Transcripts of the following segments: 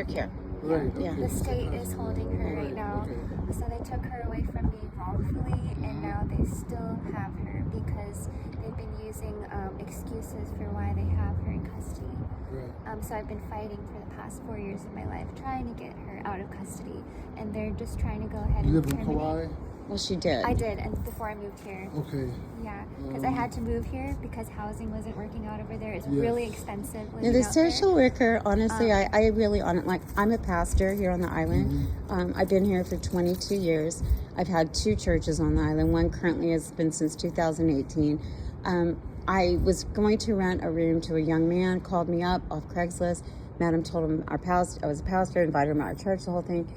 care. Right. Yeah. Okay. The state is holding her right now. Okay. So they took her away from me wrongfully, and now they still have her because they've been using excuses for why they have her in custody. Right. So I've been fighting for the past 4 years of my life, trying to get her out of custody, and they're just trying to go ahead You and live in terminate. Kauai? Well, she did. I did, and before I moved here. Okay. Yeah, because I had to move here because housing wasn't working out over there. It's Yes. really expensive Yeah, living the out there. social worker, honestly, I really on it. Like, I'm a pastor here on the island. I've been here for 22 years. I've had 2 churches on the island. One currently has been since 2018. I was going to rent a room to a young man, called me up off Craigslist, met him, told him I was a pastor, invited him to our church, the whole thing.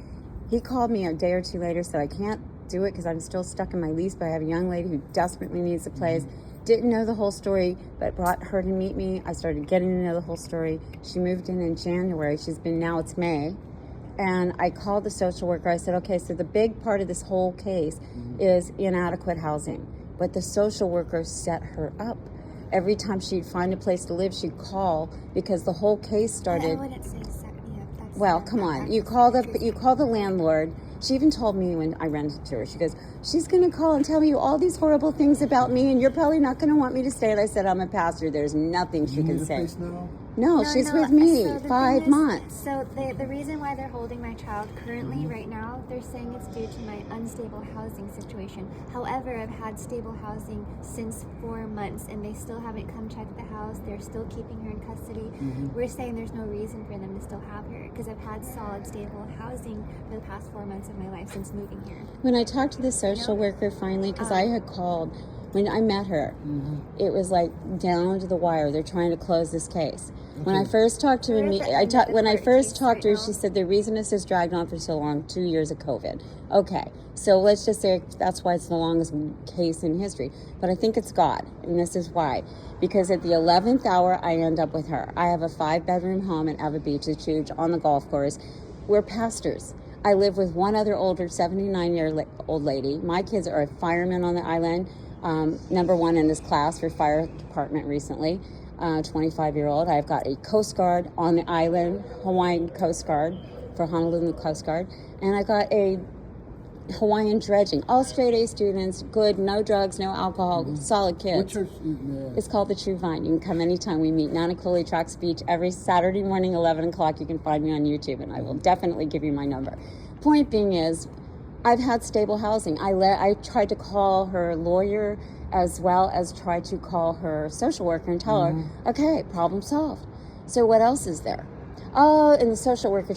He called me a day or 2 later, said I can't do it because I'm still stuck in my lease, but I have a young lady who desperately needs a place. Didn't know the whole story, but brought her to meet me. I started getting to know the whole story. She moved in January. She's been, now it's May. And I called the social worker. I said, okay, so the big part of this whole case is inadequate housing. But the social worker set her up. Every time she'd find a place to live, she'd call because the whole case started. I wouldn't say set me up. That's Well, not- come on. that's You not call true. the landlord. She even told me when I rented to her, she goes, she's going to call and tell you all these horrible things about me, and you're probably not going to want me to stay. And I said, I'm a pastor. There's nothing she You can need a say. place now? No, she's with me So the 5 thing is, months. So the reason why they're holding my child currently right now, they're saying it's due to my unstable housing situation. However, I've had stable housing since 4 months, and they still haven't come check the house. They're still keeping her in custody. We're saying there's no reason for them to still have her because I've had solid, stable housing for the past 4 months of my life since moving here. When I talked to the social worker finally, because I had called, when I met her, it was like down to the wire. They're trying to close this case. When I first talked to We're me, at the end of the when I court first case talked to right her, now. she said the reason this has dragged on for so long, 2 years of COVID. Okay, so let's just say that's why it's the longest case in history. But I think it's God, and this is why. Because at the 11th hour, I end up with her. I have a 5-bedroom home in Eva Beach. It's huge, on the golf course. We're pastors. I live with one other older 79-year-old lady. My kids are a fireman on the island, number 1 in his class for fire department recently. 25-year-old. I've got a Coast Guard on the island, Hawaiian Coast Guard for Honolulu Coast Guard, and I got a Hawaiian dredging. All straight A students, good, no drugs, no alcohol, solid What kids. church? It's called the True Vine. You can come anytime. We meet Nanakuli Tracks Beach every Saturday morning, 11 o'clock. You can find me on YouTube, and I will definitely give you my number. Point being is, I've had stable housing. I tried to call her lawyer as well as try to call her social worker and tell her, okay, problem solved. So what else is there? Oh, and the social worker